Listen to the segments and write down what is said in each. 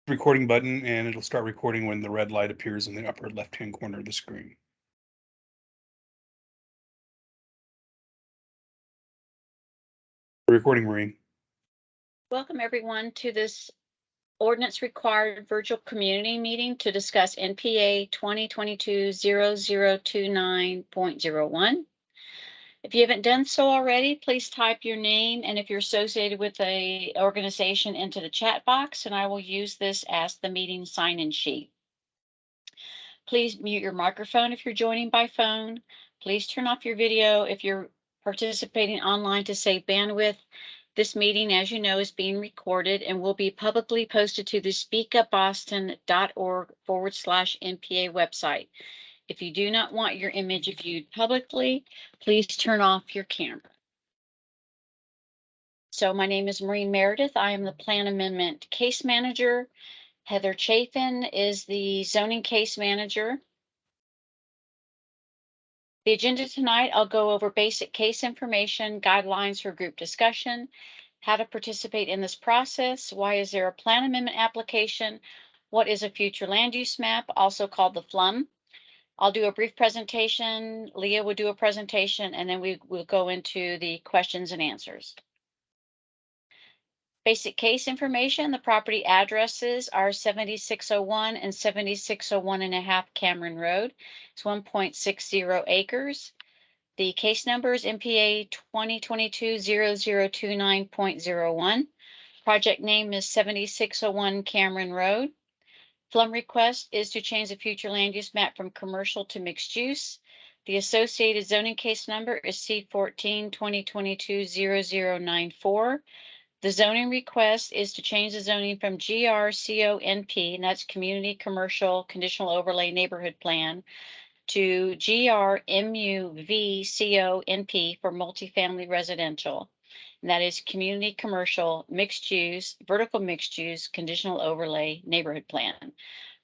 recording button, and it'll start recording when the red light appears in the upper left-hand corner of the screen. Recording, Maureen. Welcome everyone to this ordinance required virtual community meeting to discuss NPA 2022-0029.01. If you haven't done so already, please type your name and if you're associated with an organization into the chat box, and I will use this as the meeting sign-in sheet. Please mute your microphone if you're joining by phone. Please turn off your video if you're participating online to save bandwidth. This meeting, as you know, is being recorded and will be publicly posted to the speakupboston.org/NPA website. If you do not want your image viewed publicly, please turn off your camera. So my name is Maureen Meredith. I am the Plan Amendment Case Manager. Heather Chafin is the Zoning Case Manager. The agenda tonight, I'll go over basic case information, guidelines for group discussion, how to participate in this process, why is there a plan amendment application, what is a future land use map, also called the FLUM. I'll do a brief presentation, Leah will do a presentation, and then we will go into the questions and answers. Basic case information, the property addresses are 7601 and 7601.5 Cameron Road. It's 1.60 acres. The case number is NPA 2022-0029.01. Project name is 7601 Cameron Road. FLUM request is to change the future land use map from commercial to mixed use. The associated zoning case number is C14 2022-0094. The zoning request is to change the zoning from GRCONP, and that's Community Commercial Conditional Overlay Neighborhood Plan, to GRMUVCONP for multifamily residential. And that is Community Commercial Mixed Use, Vertical Mixed Use Conditional Overlay Neighborhood Plan.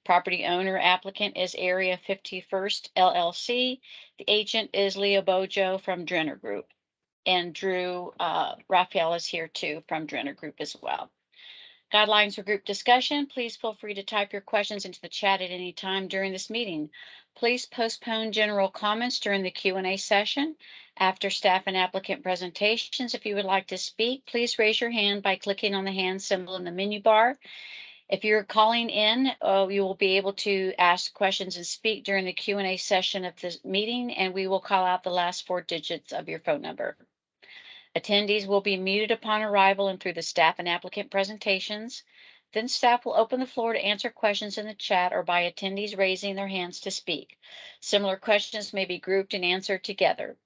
Property owner applicant is Area 51st LLC. The agent is Leo Bojo from Drenner Group. And Drew Raphael is here too from Drenner Group as well. Guidelines for group discussion. Please feel free to type your questions into the chat at any time during this meeting. Please postpone general comments during the Q&A session. After staff and applicant presentations, if you would like to speak, please raise your hand by clicking on the hand symbol in the menu bar. If you're calling in, you will be able to ask questions and speak during the Q&A session of this meeting, and we will call out the last 4 digits of your phone number. Attendees will be muted upon arrival and through the staff and applicant presentations. Then staff will open the floor to answer questions in the chat or by attendees raising their hands to speak. Similar questions may be grouped and answered together.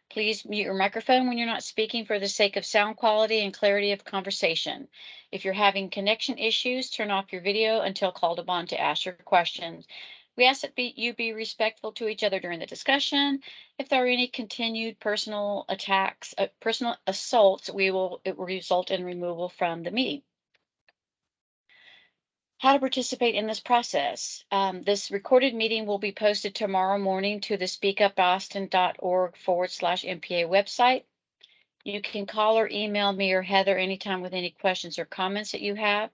Please mute your microphone when you're not speaking for the sake of sound quality and clarity of conversation. If you're having connection issues, turn off your video until called upon to ask your questions. We ask that you be respectful to each other during the discussion. If there are any continued personal attacks, personal assaults, it will result in removal from the meeting. How to participate in this process. This recorded meeting will be posted tomorrow morning to the speakupboston.org/NPA website. You can call or email me or Heather anytime with any questions or comments that you have.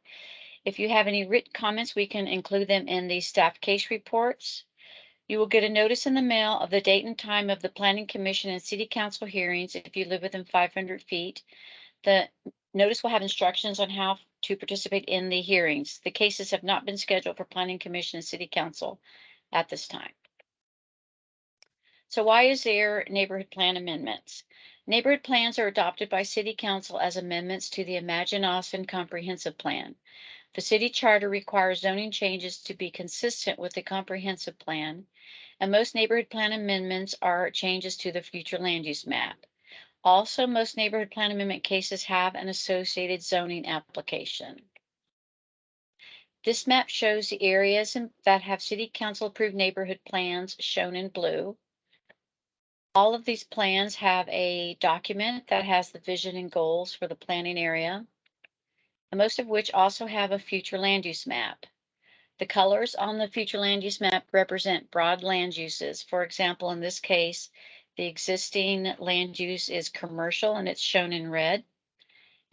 If you have any written comments, we can include them in the staff case reports. You will get a notice in the mail of the date and time of the Planning Commission and City Council hearings if you live within 500 feet. The notice will have instructions on how to participate in the hearings. The cases have not been scheduled for Planning Commission and City Council at this time. So why is there neighborhood plan amendments? Neighborhood plans are adopted by City Council as amendments to the Imagine Austin Comprehensive Plan. The city charter requires zoning changes to be consistent with the comprehensive plan, and most neighborhood plan amendments are changes to the future land use map. Also, most neighborhood plan amendment cases have an associated zoning application. This map shows the areas that have city council approved neighborhood plans shown in blue. All of these plans have a document that has the vision and goals for the planning area, and most of which also have a future land use map. The colors on the future land use map represent broad land uses. For example, in this case, the existing land use is commercial and it's shown in red.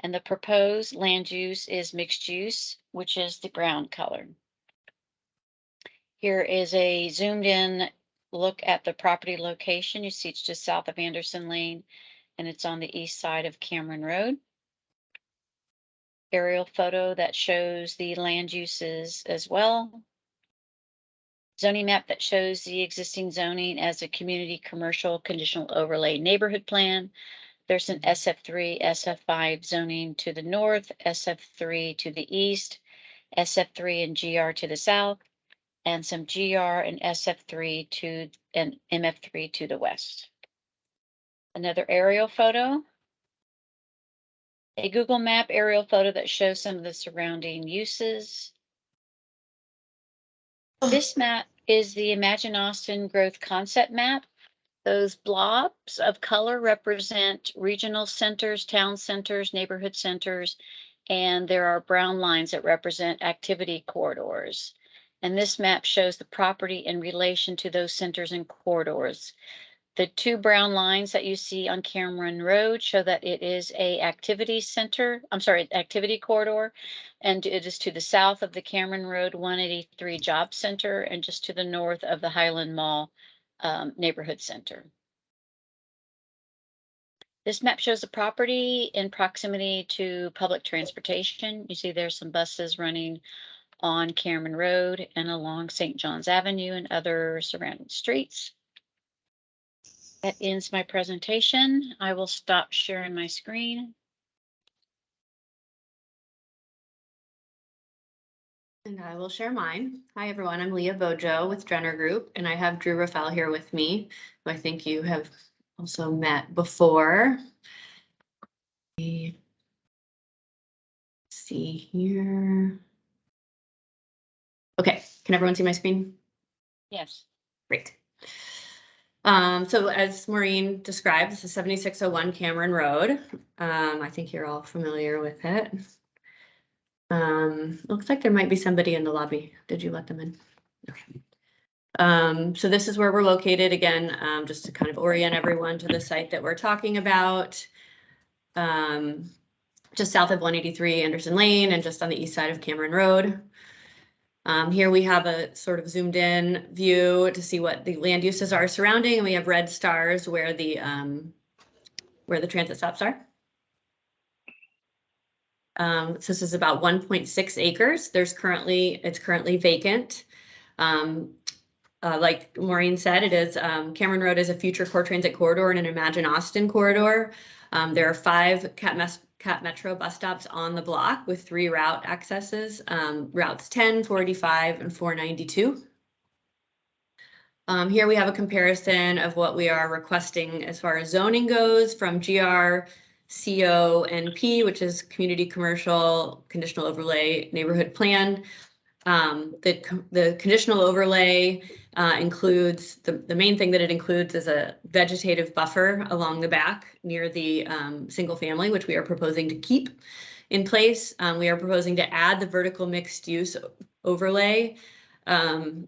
And the proposed land use is mixed use, which is the brown color. Here is a zoomed in look at the property location. You see it's just south of Anderson Lane, and it's on the east side of Cameron Road. Aerial photo that shows the land uses as well. Zoning map that shows the existing zoning as a community commercial conditional overlay neighborhood plan. There's an SF3, SF5 zoning to the north, SF3 to the east, SF3 and GR to the south, and some GR and SF3 to and MF3 to the west. Another aerial photo. A Google Map aerial photo that shows some of the surrounding uses. This map is the Imagine Austin Growth Concept Map. Those blobs of color represent regional centers, town centers, neighborhood centers, and there are brown lines that represent activity corridors. And this map shows the property in relation to those centers and corridors. The two brown lines that you see on Cameron Road show that it is a activity corridor, and it is to the south of the Cameron Road 183 Job Center and just to the north of the Highland Mall neighborhood center. This map shows the property in proximity to public transportation. You see there's some buses running on Cameron Road and along St. John's Avenue and other surrounding streets. That ends my presentation. I will stop sharing my screen. And I will share mine. Hi, everyone. I'm Leah Bojo with Drenner Group, and I have Drew Rafael here with me, who I think you have also met before. Let's see here. Okay, can everyone see my screen? Yes. Great. So as Maureen described, this is 7601 Cameron Road. I think you're all familiar with it. Looks like there might be somebody in the lobby. Did you let them in? Okay. So this is where we're located again, just to kind of orient everyone to the site that we're talking about. Just south of 183 Anderson Lane and just on the east side of Cameron Road. Here we have a sort of zoomed in view to see what the land uses are surrounding, and we have red stars where the transit stops are. So this is about 1.6 acres. It's currently vacant. Like Maureen said, it is Cameron Road is a future core transit corridor and an Imagine Austin corridor. There are 5 Cat Metro bus stops on the block with 3 route accesses, routes 10, 485, and 492. Here we have a comparison of what we are requesting as far as zoning goes from GR, CONP, which is Community Commercial Conditional Overlay Neighborhood Plan. The conditional overlay includes, the main thing that it includes is a vegetative buffer along the back near the single family, which we are proposing to keep in place. We are proposing to add the vertical mixed use overlay. And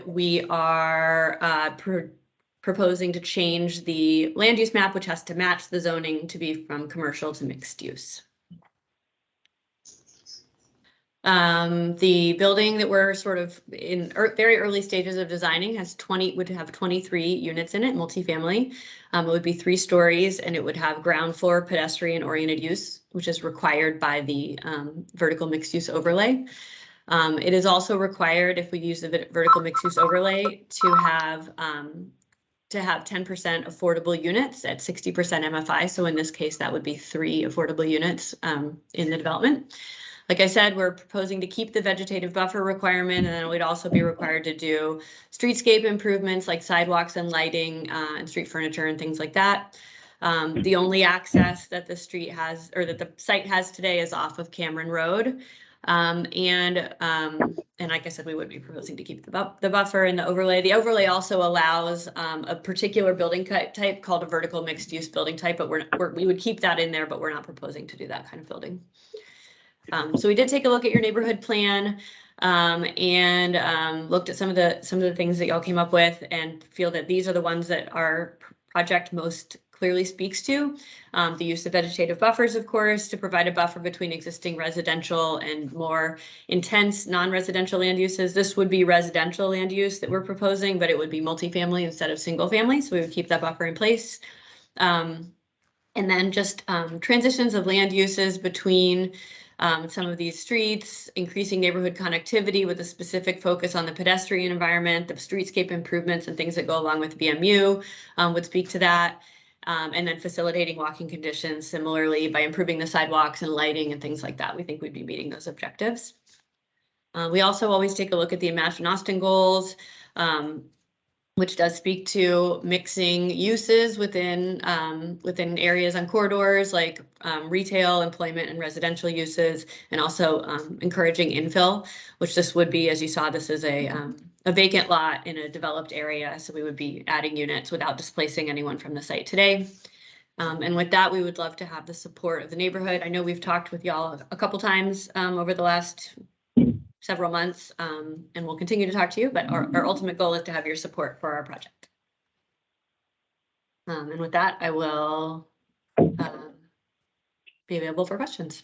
we are proposing to change the land use map, which has to match the zoning to be from commercial to mixed use. The building that we're sort of in very early stages of designing would have 23 units in it, multifamily. It would be 3 stories, and it would have ground floor pedestrian oriented use, which is required by the vertical mixed use overlay. It is also required, if we use the vertical mixed use overlay, to have 10% affordable units at 60% MFI. So in this case, that would be 3 affordable units in the development. Like I said, we're proposing to keep the vegetative buffer requirement, and then we'd also be required to do streetscape improvements like sidewalks and lighting and street furniture and things like that. The only access that the street has, or that the site has today, is off of Cameron Road. And like I said, we would be proposing to keep the buffer and the overlay. The overlay also allows a particular building type called a vertical mixed use building type, but we would keep that in there, but we're not proposing to do that kind of building. So we did take a look at your neighborhood plan and looked at some of the things that y'all came up with, and feel that these are the ones that are project most clearly speaks to. The use of vegetative buffers, of course, to provide a buffer between existing residential and more intense non-residential land uses. This would be residential land use that we're proposing, but it would be multifamily instead of single family. So we would keep that buffer in place. And then just transitions of land uses between some of these streets, increasing neighborhood connectivity with a specific focus on the pedestrian environment, the streetscape improvements and things that go along with VMU would speak to that. And then facilitating walking conditions similarly by improving the sidewalks and lighting and things like that. We think we'd be meeting those objectives. We also always take a look at the Imagine Austin goals, which does speak to mixing uses within areas on corridors like retail, employment, and residential uses, and also encouraging infill, which this would be, as you saw, this is a vacant lot in a developed area, so we would be adding units without displacing anyone from the site today. And with that, we would love to have the support of the neighborhood. I know we've talked with y'all a couple times over the last several months, and we'll continue to talk to you, but our ultimate goal is to have your support for our project. And with that, I will be available for questions.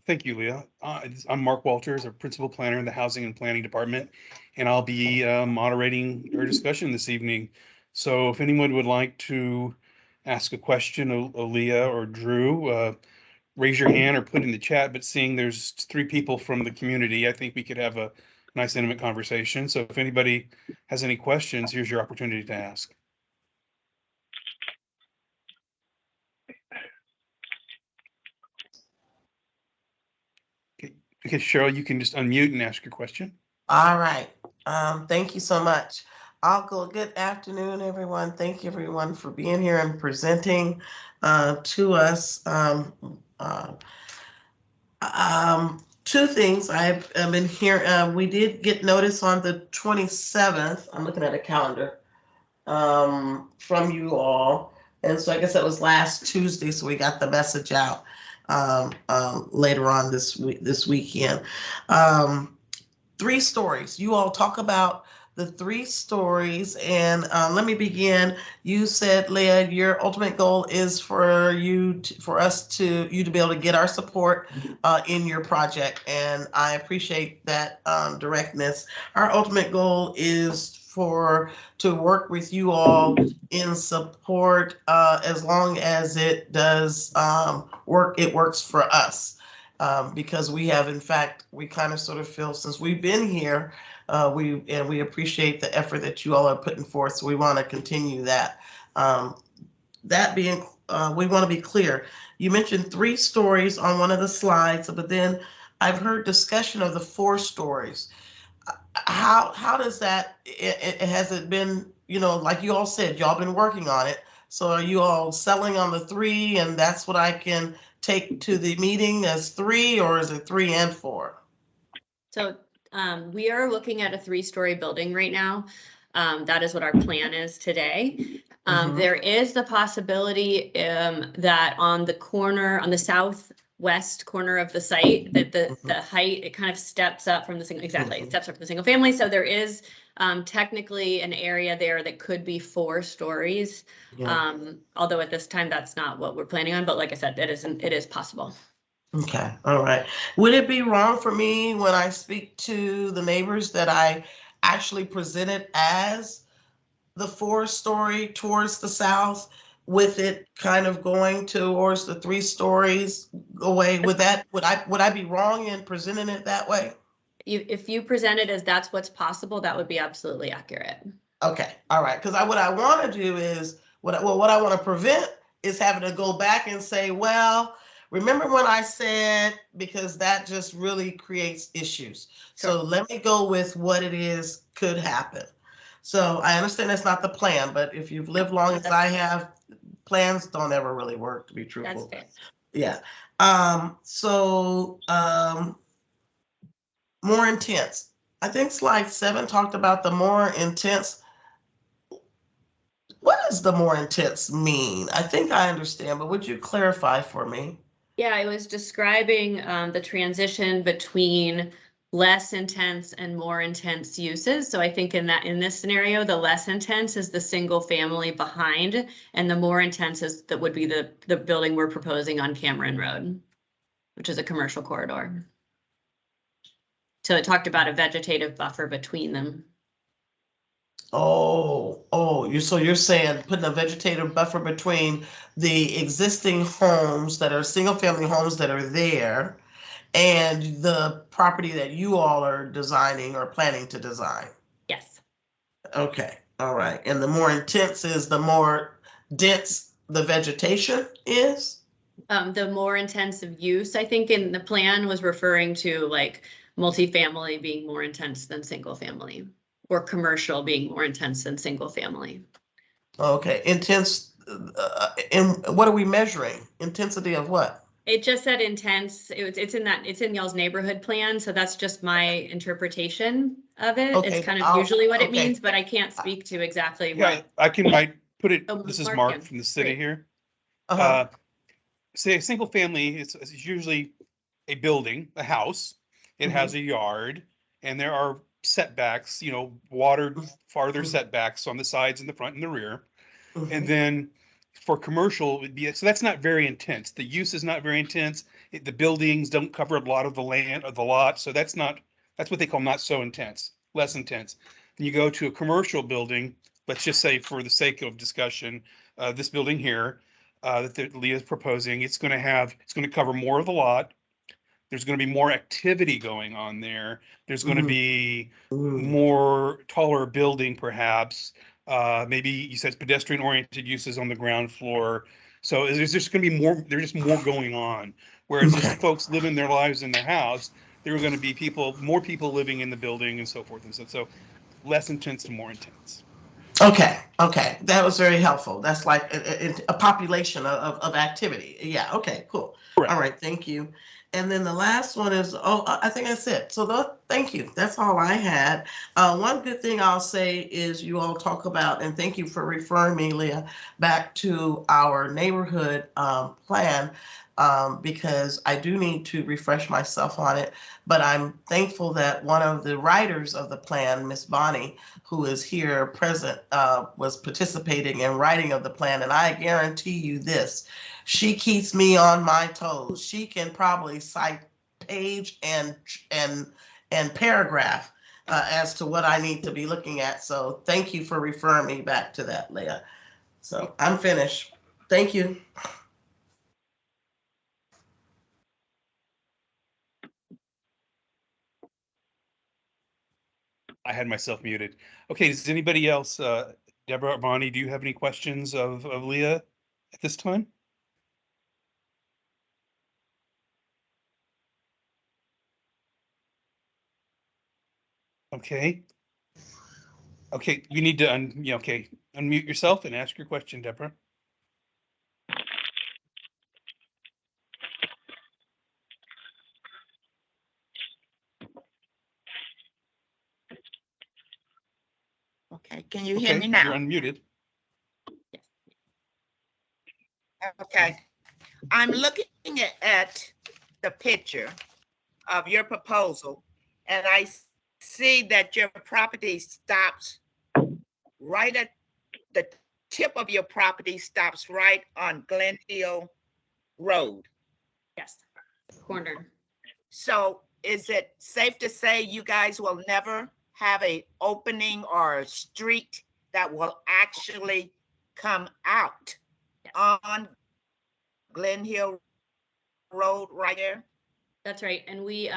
Thank you, Leah. I'm Mark Walters, a principal planner in the Housing and Planning Department, and I'll be moderating our discussion this evening. So if anyone would like to ask a question of Leah or Drew, raise your hand or put in the chat, but seeing there's 3 people from the community, I think we could have a nice intimate conversation. So if anybody has any questions, here's your opportunity to ask. Okay, Cheryl, you can just unmute and ask your question. All right. Thank you so much. Good afternoon, everyone. Thank you, everyone, for being here and presenting to us. 2 things I've been here. We did get notice on the 27th. I'm looking at a calendar from you all. And so I guess that was last Tuesday. So we got the message out later on this weekend. 3 stories. You all talk about the 3 stories, and let me begin. You said, Leah, your ultimate goal is for you to be able to get our support in your project, and I appreciate that directness. Our ultimate goal is to work with you all in support as long as it does work. It works for us. Because we have, in fact, we kind of sort of feel since we've been here, we appreciate the effort that you all are putting forth. So we want to continue that. That being, we want to be clear. You mentioned 3 stories on one of the slides, but then I've heard discussion of the 4 stories. How does that? Has it been? Like you all said, y'all been working on it. So are you all selling on the 3, and that's what I can take to the meeting as 3, or is it 3 and 4? So we are looking at a 3-story building right now. That is what our plan is today. There is the possibility that on the southwest corner of the site, that the height, it kind of steps up from the single, it steps up from the single family. So there is technically an area there that could be 4 stories. Yeah. Although at this time, that's not what we're planning on. But like I said, it is possible. Okay. All right. Would it be wrong for me when I speak to the neighbors that I actually presented as the 4-story towards the south, with it kind of going towards the 3 stories away? Would I be wrong in presenting it that way? If you present it as that's what's possible, that would be absolutely accurate. Okay. All right. Because what I want to do is what I want to prevent is having to go back and say, well, remember when I said, because that just really creates issues. Sure. So let me go with what it is could happen. So I understand that's not the plan, but if you've lived long as I have, plans don't ever really work, to be truthful. That's fair. Yeah. More intense. I think slide 7 talked about the more intense. What does the more intense mean? I think I understand, but would you clarify for me? Yeah, I was describing the transition between less intense and more intense uses. So I think in this scenario, the less intense is the single family behind, and the more intense is that would be the building we're proposing on Cameron Road, which is a commercial corridor. So it talked about a vegetative buffer between them. So you're saying putting a vegetative buffer between the existing homes that are single family homes that are there and the property that you all are designing or planning to design. Yes. Okay, all right. And the more intense is the more dense the vegetation is? The more intensive use, I think in the plan was referring to like multifamily being more intense than single family, or commercial being more intense than single family. Okay, intense, and what are we measuring? Intensity of what? It just said intense. It's in y'all's neighborhood plan, so that's just my interpretation of it. Okay, It's kind of usually what it okay. means, but I can't speak to exactly Yeah, what. I put it, Oh, this is Mark Mark can. from the city Great. here. Uh-huh. Say a single family, it's usually a building, a house. It has a yard, and there are setbacks, watered farther setbacks on the sides and the front and the rear. And then for commercial, it would be, so that's not very intense. The use is not very intense. The buildings don't cover a lot of the land of the lot. So that's what they call not so intense, less intense. Then you go to a commercial building, let's just say for the sake of discussion, this building here, that Leah is proposing, it's going to cover more of the lot. There's going to be more activity going on there. There's going to be more taller building, perhaps. Maybe you said pedestrian oriented uses on the ground floor. So there's just going to be more, there's just more going on. Whereas just folks living their lives in their house, there are going to be more people living in the building and so forth and so less intense to more intense. Okay, that was very helpful. That's like a population of activity. Yeah, okay, cool. Correct. All right, thank you. And then the last one is, I think that's it. So thank you. That's all I had. One good thing I'll say is you all talk about, and thank you for referring me, Leah, back to our neighborhood plan, because I do need to refresh myself on it. But I'm thankful that one of the writers of the plan, Miss Bonnie, who is here present, was participating in writing of the plan. And I guarantee you this, she keeps me on my toes. She can probably cite page and paragraph as to what I need to be looking at. So thank you for referring me back to that, Leah. So I'm finished. Thank you. I had myself muted. Okay, does anybody else, Deborah or Bonnie, do you have any questions of Leah at this time? Okay. Okay, you need to unmute yourself and ask your question, Deborah. Okay, can you hear me now? You're unmuted. Okay, I'm looking at the picture of your proposal, and I see that your property stops right at the tip of your property stops right on Glen Hill Road. Yes. Corner. So is it safe to say you guys will never have a opening or a street that will actually come out on Glen Hill Road right there? That's right. And we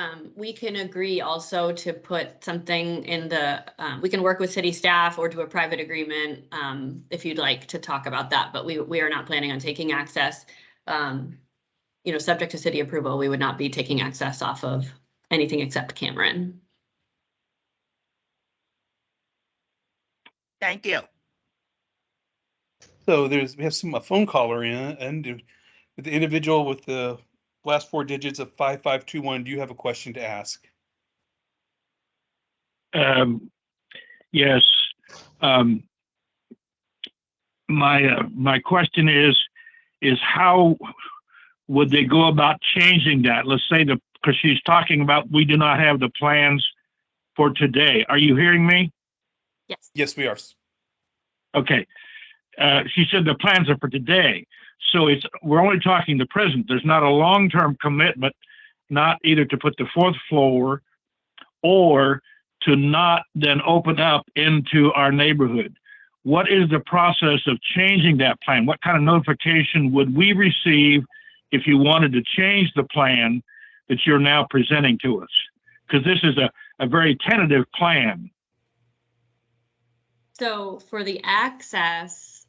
can agree also to put something in the, we can work with city staff or do a private agreement if you'd like to talk about that, but we are not planning on taking access. Subject to city approval, we would not be taking access off of anything except Cameron. Thank you. So we have a phone caller in, and the individual with the last four digits of 5521, do you have a question to ask? Yes. My question is how would they go about changing that? Let's say the because she's talking about we do not have the plans for today. Are you hearing me? Yes. Yes, we are. Okay. She said the plans are for today. So we're only talking the present. There's not a long-term commitment, not either to put the fourth floor or to not then open up into our neighborhood. What is the process of changing that plan? What kind of notification would we receive if you wanted to change the plan that you're now presenting to us? Because this is a very tentative plan. So for the access,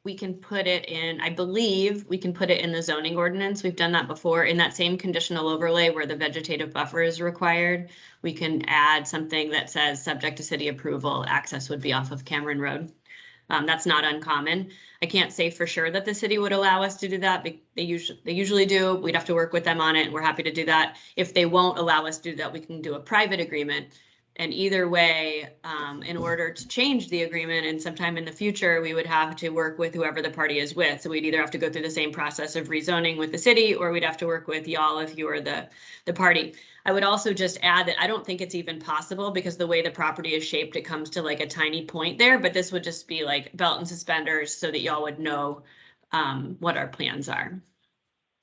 we can put it in, I believe we can put it in the zoning ordinance. We've done that before. In that same conditional overlay where the vegetative buffer is required, we can add something that says subject to city approval, access would be off of Cameron Road. That's not uncommon. I can't say for sure that the city would allow us to do that. They usually do. We'd have to work with them on it. We're happy to do that. If they won't allow us to do that, we can do a private agreement. And either way, in order to change the agreement and sometime in the future, we would have to work with whoever the party is with. So we'd either have to go through the same process of rezoning with the city, or we'd have to work with y'all if you are the party. I would also just add that I don't think it's even possible because the way the property is shaped, it comes to like a tiny point there, but this would just be like belt and suspenders so that y'all would know what our plans are.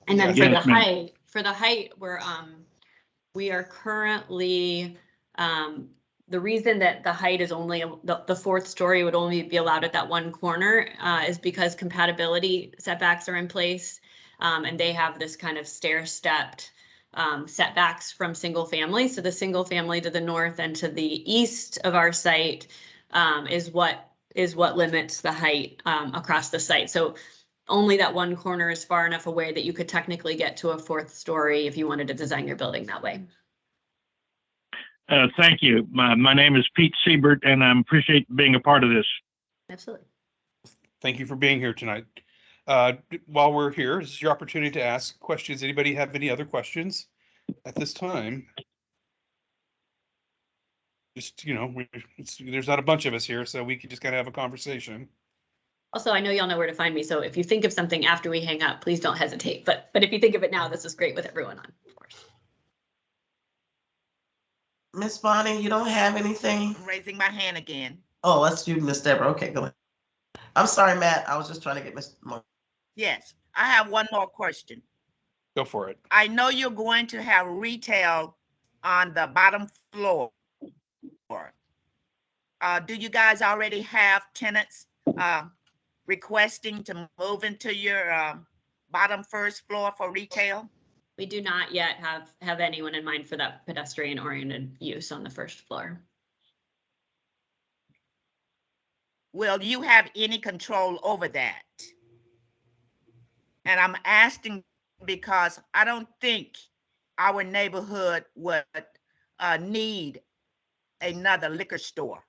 And then Yes, for the height, we are currently, the reason that the height is only, the fourth story would only be allowed at that one corner is because compatibility setbacks are in place. And they have this kind of stair-stepped setbacks from single family. So the single family to the north and to the east of our site is what limits the height across the site. So only that one corner is far enough away that you could technically get to a fourth story if you wanted to design your building that way. Thank you. My name is Pete Siebert, and I appreciate being a part of this. Absolutely. Thank you for being here tonight. While we're here, this is your opportunity to ask questions. Anybody have any other questions at this time? Just, there's not a bunch of us here, so we could just kind of have a conversation. Also, I know y'all know where to find me, so if you think of something after we hang up, please don't hesitate. But if you think of it now, this is great with everyone on, of course. Miss Bonnie, you don't have anything? I'm raising my hand again. Oh, that's you, Miss Deborah. Okay, go ahead. I'm sorry, Matt. I was just trying to get Miss. Yes, I have one more question. Go for it. I know you're going to have retail on the bottom floor. Do you guys already have tenants requesting to move into your bottom first floor for retail? We do not yet have anyone in mind for that pedestrian oriented use on the first floor. Will you have any control over that? And I'm asking because I don't think our neighborhood would need another liquor store.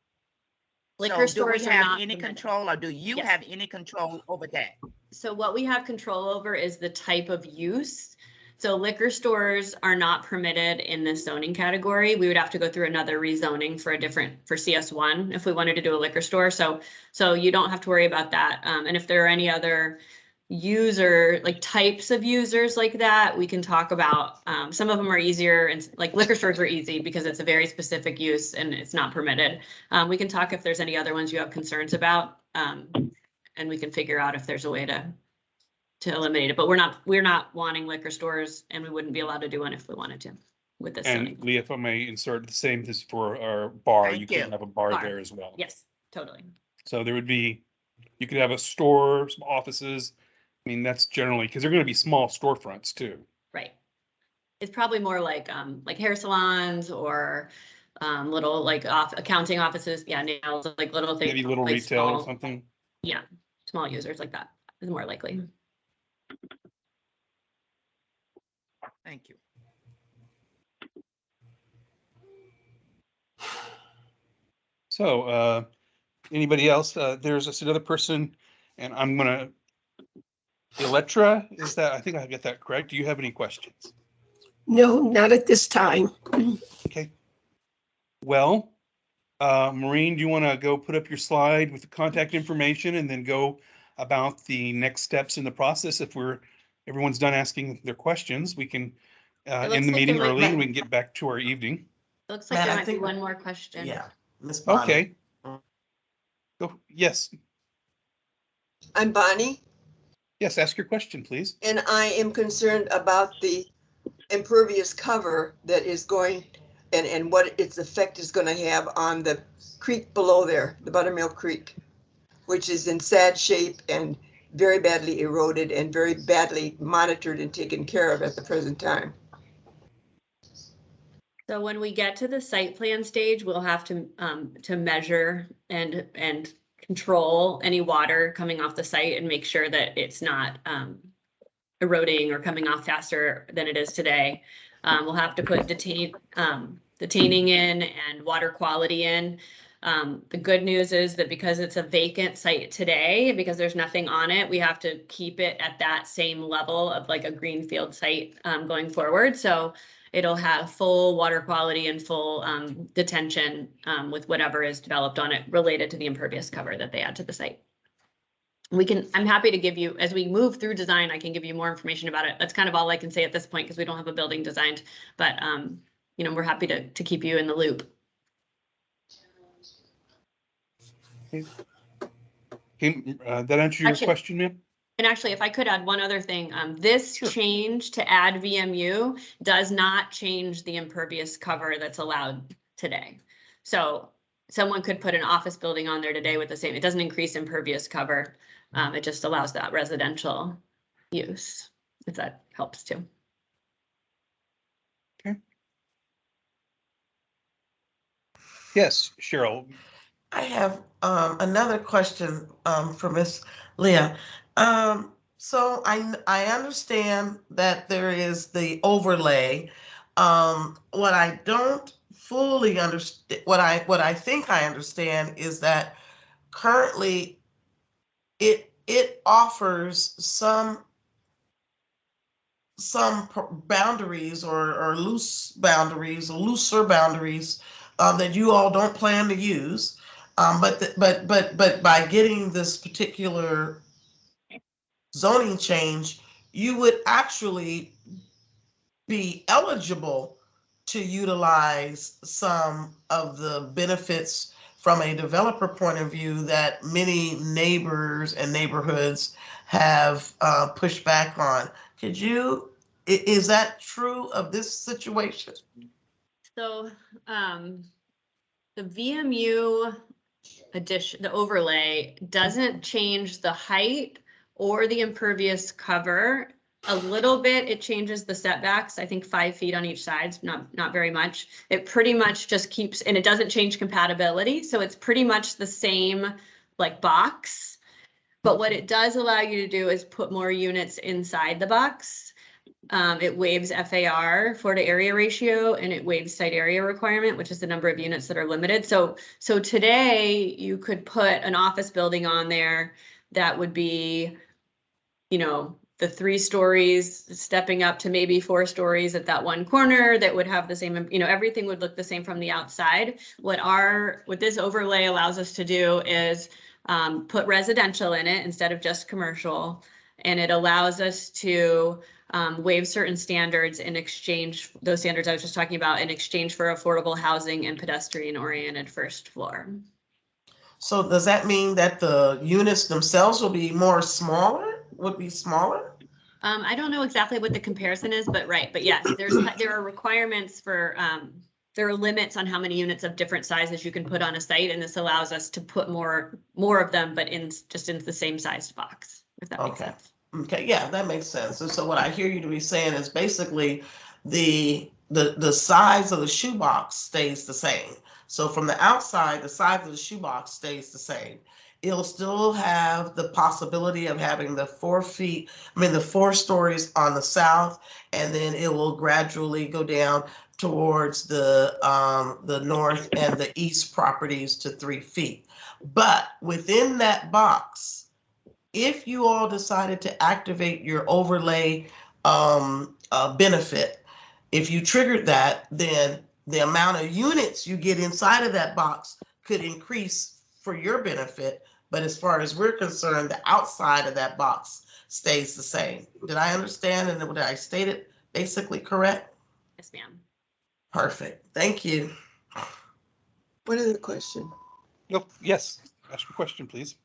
Liquor So do stores we are have not any permitted. control, or do you Yes. have any control over that? So what we have control over is the type of use. So liquor stores are not permitted in this zoning category. We would have to go through another rezoning for CS1 if we wanted to do a liquor store. So you don't have to worry about that. And if there are any other types of users like that, we can talk about. Some of them are easier, and like liquor stores are easy because it's a very specific use and it's not permitted. We can talk if there's any other ones you have concerns about, and we can figure out if there's a way to eliminate it. But we're not wanting liquor stores, and we wouldn't be allowed to do one if we wanted to with this. And Leah, if I may insert the same this for our bar, Thank you could you. have a bar Bar. there as well. Yes, totally. So there would be, you could have a store, some offices. I mean, that's generally, because they're going to be small storefronts too. Right. It's probably more like hair salons or little like accounting offices. Yeah, nails, like little things. Maybe little like retail or small, something. Yeah, small users like that is more likely. Thank you. So anybody else? There's another person, and I'm gonna, Electra, is that, I think I get that correct. Do you have any questions? No, not at this time. Okay. Well, Maureen, do you want to go put up your slide with the contact information and then go about the next steps in the process? If everyone's done asking their questions, we can It looks end the like meeting there might early and be- we can get back to our evening. Looks like Matt, there I might be think- one more question. Yeah, Miss Bonnie. Okay. Go, yes, I'm Bonnie, yes, ask your question, please. and I am concerned about the impervious cover that is going and what its effect is going to have on the creek below there, the Buttermilk Creek, which is in sad shape and very badly eroded and very badly monitored and taken care of at the present time. So when we get to the site plan stage, we'll have to measure and control any water coming off the site and make sure that it's not eroding or coming off faster than it is today. We'll have to put detaining in and water quality in. The good news is that because it's a vacant site today, because there's nothing on it, we have to keep it at that same level of like a greenfield site going forward. So it'll have full water quality and full detention with whatever is developed on it related to the impervious cover that they add to the site. I'm happy to give you, as we move through design, I can give you more information about it. That's kind of all I can say at this point because we don't have a building designed, but we're happy to keep you in the loop. Okay, that answer your Actually- question, ma'am? And actually, if I could add one other thing, this Sure. change to add VMU does not change the impervious cover that's allowed today. So someone could put an office building on there today with the same, it doesn't increase impervious cover. It just allows that residential use, if that helps too. Yes, Cheryl. I have another question for Miss Leah. So I understand that there is the overlay. What I don't fully understand, what I think I understand is that currently it offers some boundaries or loose boundaries or looser boundaries that you all don't plan to use. But by getting this particular zoning change, you would actually be eligible to utilize some of the benefits from a developer point of view that many neighbors and neighborhoods have pushed back on. Is that true of this situation? So the VMU addition, the overlay doesn't change the height or the impervious cover. A little bit, it changes the setbacks, I think 5 feet on each side, not very much. It pretty much just keeps, and it doesn't change compatibility. So it's pretty much the same like box. But what it does allow you to do is put more units inside the box. It waives FAR, floor to area ratio, and it waives site area requirement, which is the number of units that are limited. So today you could put an office building on there that would be, the 3 stories stepping up to maybe 4 stories at that one corner that would have the same, everything would look the same from the outside. What this overlay allows us to do is put residential in it instead of just commercial. And it allows us to waive certain standards in exchange, those standards I was just talking about, in exchange for affordable housing and pedestrian oriented first floor. So does that mean that the units themselves would be smaller? I don't know exactly what the comparison is, but right. But yes, there are requirements for, there are limits on how many units of different sizes you can put on a site. And this allows us to put more of them, but in the same sized box, if that makes sense. Okay, yeah, that makes sense. And so what I hear you to be saying is basically the size of the shoebox stays the same. So from the outside, the size of the shoebox stays the same. It'll still have the possibility of having the 4 stories on the south, and then it will gradually go down towards the north and the east properties to 3 feet. But within that box, if you all decided to activate your overlay benefit, if you triggered that, then the amount of units you get inside of that box could increase for your benefit. But as far as we're concerned, the outside of that box stays the same. Did I understand? And did I state it basically correct? Yes, ma'am. Perfect. Thank you. One other question. Oh, yes, ask your question, please.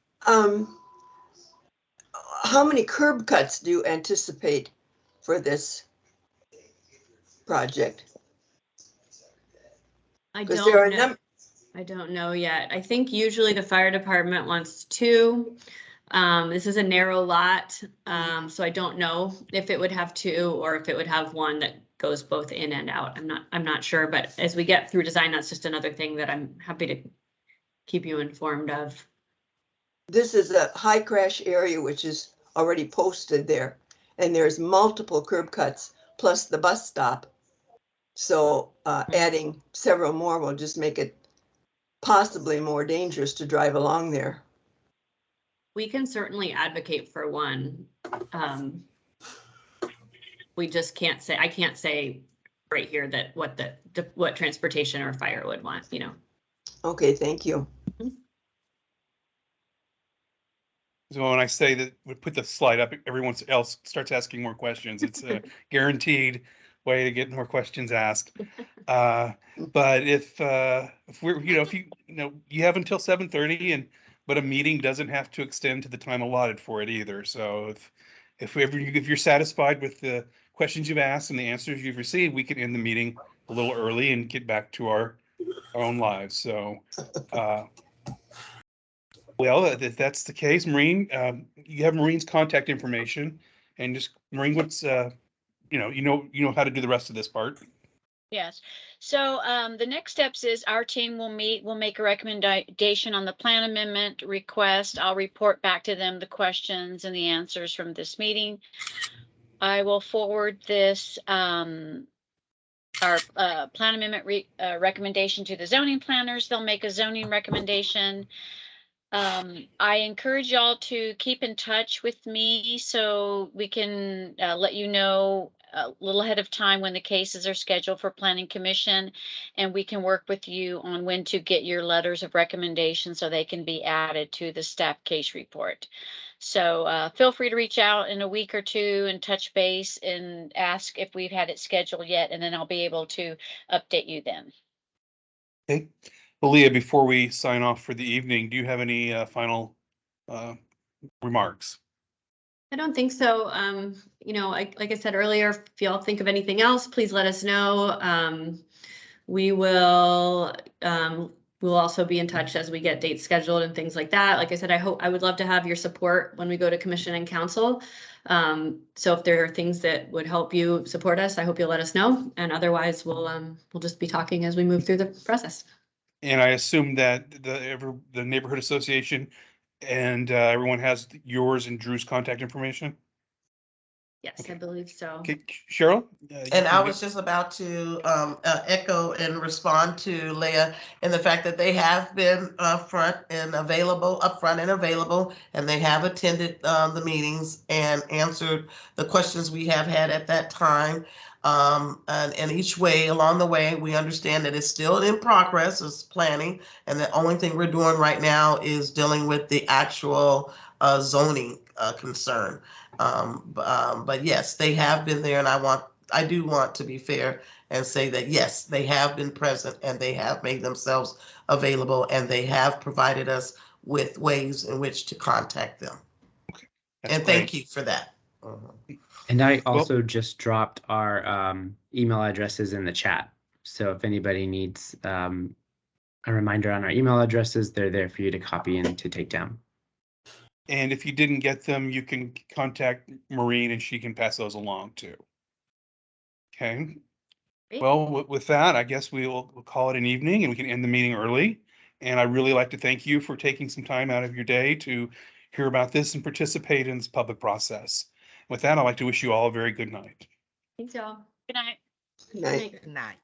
How many curb cuts do you anticipate for this project? I Because there are don't know. I don't know yet. I think usually the fire department wants 2. This is a narrow lot, so I don't know if it would have 2 or if it would have 1 that goes both in and out. I'm not sure, but as we get through design, that's just another thing that I'm happy to keep you informed of. This is a high crash area, which is already posted there, and there's multiple curb cuts plus the bus stop. So adding several more will just make it possibly more dangerous to drive along there. We can certainly advocate for 1. We just can't say, I can't say right here that what transportation or fire would want, you know. Okay, thank you. So when I say that we put the slide up, everyone else starts asking more questions. It's a guaranteed way to get more questions asked. But if we're, if you have until 7:30 but a meeting doesn't have to extend to the time allotted for it either. So if you're satisfied with the questions you've asked and the answers you've received, we can end the meeting a little early and get back to our own lives. So, well, if that's the case, Maureen, you have Maureen's contact information, and just Maureen, what's you know how to do the rest of this part. Yes. So the next steps is our team will meet, we'll make a recommendation on the plan amendment request. I'll report back to them the questions and the answers from this meeting. I will forward this, our plan amendment recommendation to the zoning planners. They'll make a zoning recommendation. I encourage y'all to keep in touch with me so we can let you know a little ahead of time when the cases are scheduled for planning commission, and we can work with you on when to get your letters of recommendation so they can be added to the staff case report. So feel free to reach out in a week or 2 and touch base and ask if we've had it scheduled yet, and then I'll be able to update you then. Okay. Well, Leah, before we sign off for the evening, do you have any final remarks? I don't think so. Like I said earlier, if y'all think of anything else, please let us know. We will, we'll also be in touch as we get dates scheduled and things like that. Like I said, I would love to have your support when we go to commission and council. So if there are things that would help you support us, I hope you'll let us know. And otherwise we'll just be talking as we move through the process. And I assume that the neighborhood association and everyone has yours and Drew's contact information. Yes, Okay. I believe so. Okay, Cheryl. And I was just about to echo and respond to Leah in the fact that they have been upfront and available, and they have attended the meetings and answered the questions we have had at that time. And each way along the way, we understand that it's still in progress, it's planning, and the only thing we're doing right now is dealing with the actual zoning concern. But yes, they have been there, and I do want to be fair and say that yes, they have been present and they have made themselves available, and they have provided us with ways in which to contact them. That's and great. Thank you for that. And I also just dropped our email addresses in the chat. So if anybody needs a reminder on our email addresses, they're there for you to copy and to take down. And if you didn't get them, you can contact Maureen and she can pass those along too. Okay. Great. Well, with that, I guess we'll call it an evening and we can end the meeting early. And I really like to thank you for taking some time out of your day to hear about this and participate in this public process. With that, I'd like to wish you all a very good night. Thanks, y'all. Good night. Good night. Good night.